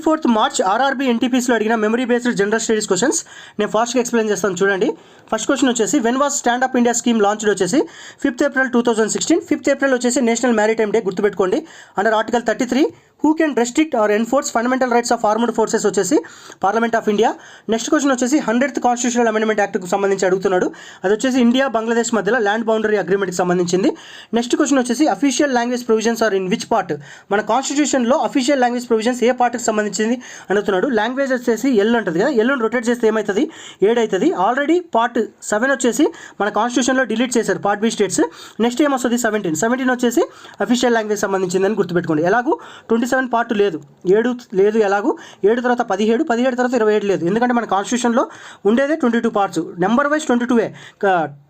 24th March RRB ఎన్టీపీసీలో అడిగిన memory based general studies questions నేను ఫాస్ట్గా ఎక్స్ప్లెయిన్ చేస్తాను చూడండి. ఫస్ట్ క్వశ్చన్ వచ్చేసి when was stand up India scheme launched వచ్చేసి 5th April 2016. 5th April వచ్చేసి నేషనల్ మ్యారిటైమ్ డే గుర్తుపెట్టుకోండి. Under article 33 who can restrict or enforce fundamental rights of armed forces వచ్చేసి parliament of India. Next question వచ్చేసి 100th constitutional amendment యాక్ట్కు సంబంధించి అడుగుతున్నాడు. అది వచ్చేసి India Bangladesh మధ్యలో ల్యాండ్ బౌండరీ అగ్రిమెంట్కి సంబంధించింది. నెక్స్ట్ క్వశ్చన్ వచ్చేసి official language provisions are in which part, మన కాన్స్టిట్యూషన్లో అఫీషియల్ లాంగ్వేజ్ ప్రొవిజన్స్ ఏ పార్ట్కి సంబంధించింది అడుగుతున్నాడు. లాంగ్వేజ్ వచ్చేసి ఎల్ ఉంటుంది కదా, ఎల్లుని రొటేట్ చేస్తే ఏమవుతుంది 7 అవుతుంది. ఆల్రెడీ పార్ట్ 7 వచ్చేసి మన కాన్స్టిట్యూషన్లో డిలీట్ చేశారు పార్ట్ బి స్టేట్స్. నెక్స్ట్ ఏం వస్తుంది 17 వచ్చేసి అఫీషియల్ లాంగ్వేజ్ సంబంధించిందని గుర్తుపెట్టుకోండి. ఎలాగూ 27 పార్ట్ లేదు, 7 లేదు, ఎలాగూ 7 తర్వాత 17 తర్వాత 27 లేదు. ఎందుకంటే మన కాన్స్టిట్యూషన్లో ఉండేదే 22 parts, number wise 22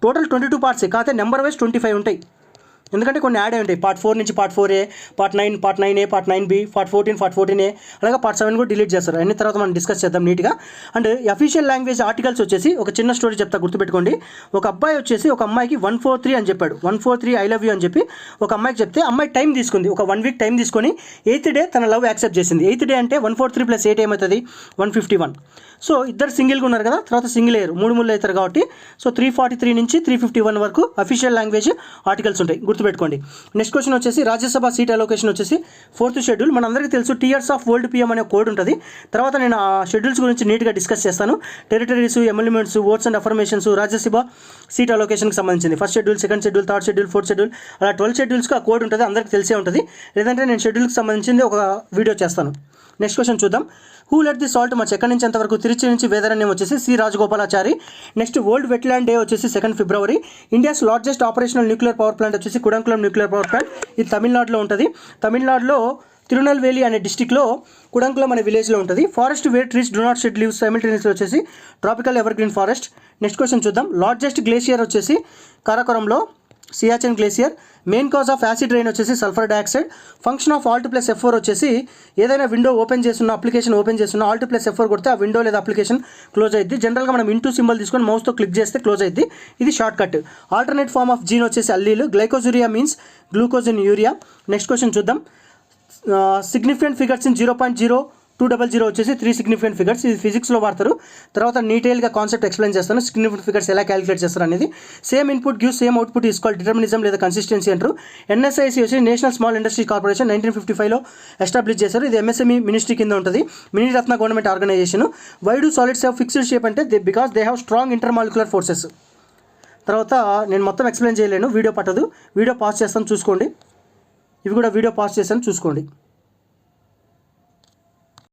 total 22 parts కాకపోతే నెంబర్ వైజ్ 25 ఉంటాయి. ఎందుకంటే కొన్ని యాడ్ అయి ఉంటాయి. పార్ట్ 4 నుంచి part 4A, part 9, part 9A, part 9B, part 14A, అలాగే పార్ట్ 7 కూడా డిలీట్ చేస్తారు. అన్ని తర్వాత మనం డిస్కస్ చేద్దాం నీట్గా. అండ్ అఫీషియల్ లాంగ్వేజ్ ఆర్టికల్స్ వచ్చేసి ఒక చిన్న స్టోరీ చెప్తా గుర్తుపెట్టుకోండి. ఒక అబ్బాయి వచ్చేసి ఒక అమ్మాయికి 143 అని చెప్పాడు. 143 ఐ లవ్ యూ అని చెప్పి ఒక అమ్మాయికి చెప్తే అమ్మాయి టైం తీసుకుంది, ఒక 1 వీక్ టైం తీసుకొని 8th డే తన లవ్ యాక్సెప్ట్ చేసింది. 8th డే అంటే 143 + 8 ఏమవుతుంది 151. సో ఇద్దరు సింగిల్గా ఉన్నారు కదా, తర్వాత సింగిల్ అయ్యారు, 3 ముళ్ళు అవుతారు కాబట్టి. సో 343 నుంచి 351 వరకు అఫీషియల్ లాంగ్వేజ్ ఆర్టికల్స్ ఉంటాయి గుర్తుపెట్టుకోండి. నెక్స్ట్ క్వశ్చన్ వచ్చేసి రాజ్యసభ సీట్ అలొకేషన్ వచ్చేసి 4th షెడ్యూల్. మనందరికీ తెలుసు టీయర్స్ ఆఫ్ వరల్డ్ పిఎం అనే కోడ్ ఉంటుంది. తర్వాత నేను ఆ షెడ్యూల్స్ గురించి నీట్గా డిస్కస్ చేస్తాను. Territories, emoluments, oaths and affirmations, Rajya Sabha seat అలొకేషన్కి సంబంధించింది. First schedule, second schedule, third schedule, fourth schedule, అలా 12 షెడ్యూల్స్కి ఆ కోడ్ ఉంటుంది, అందరికీ తెలిసే ఉంటుంది. లేదంటే నేను షెడ్యూల్కి సంబంధించింది ఒక వీడియో చేస్తాను. నెక్స్ట్ క్వశ్చన్ చూద్దాం. Who led the salt march, ఎక్కడి నుంచి ఎంతవరకు, తిరుచి నుంచి వేదరణ్యం వచ్చేసి C Rajagopalachari. Next world wetland day వచ్చేసి 2nd February. India's largest operational nuclear power plant వచ్చేసి కుడంకులం న్యూక్లియర్ పవర్ ప్లాంట్. ఇది తమిళనాడులో ఉంటుంది. తమిళనాడులో తిరునెల్వేలి అనే డిస్టిక్లో కుడంకులం అనే విలేజ్లో ఉంటుంది. Forest where trees do not shed leaves సైమిల్టేనియస్లీ వచ్చేసి tropical evergreen forest. Next question చూద్దాం. లార్జెస్ట్ గ్లేషియర్ వచ్చేసి కారాకోరంలో Siachen glacier. Main cause of acid rain వచ్చేసి sulphur dioxide. Function of Alt + F4 వచ్చేసి ఏదైనా విండో ఓపెన్ చేస్తున్న, అప్లికేషన్ ఓపెన్ చేస్తున్న Alt + F4 కొడితే ఆ విండో లేదా అప్లికేషన్ క్లోజ్ అయ్యింది. జనరల్గా మనం ఇంటూ సింబల్ తీసుకొని మౌస్తో క్లిక్ చేస్తే క్లోజ్ అయ్యింది. ఇది short cut. Alternate form of gene వచ్చేసి అల్లీలు. Glycosuria means glucose in urea. Next question చూద్దాం. సిగ్నిఫికెంట్ ఫిగర్స్ ఇన్ 0.0200 వచ్చేసి 3 సిగ్నిఫికెంట్ ఫిగర్స్. ఇది ఫిజిక్స్లో వాడతారు. తర్వాత డీటెయిల్గా కాన్సెప్ట్ ఎక్స్ప్లెయిన్ చేస్తాను. సిగ్నిఫికెంట్ ఫిగర్స్ ఎలా క్యాలిక్యులేట్ చేస్తారు అనేది. Same input give same output is called determinism లేదా కన్సిస్టెన్సీ అంటారు. NSIC వచ్చి నేషనల్ స్మాల్ ఇండస్ట్రీ కార్పొరేషన్ 1955లో ఎస్టాబ్లిష్ చేశారు. ఇది MSME మినిస్ట్రీ కింద ఉంటుంది. Miniratna government organisation. Why do solids have fixed shape అంటే because they have strong intermolecular forces. తర్వాత నేను మొత్తం ఎక్స్ప్లెయిన్ చేయలేను, వీడియో పట్టదు. వీడియో పాస్ చేస్తాను చూసుకోండి. ఇవి కూడా వీడియో పాస్ చేస్తాను చూసుకోండి.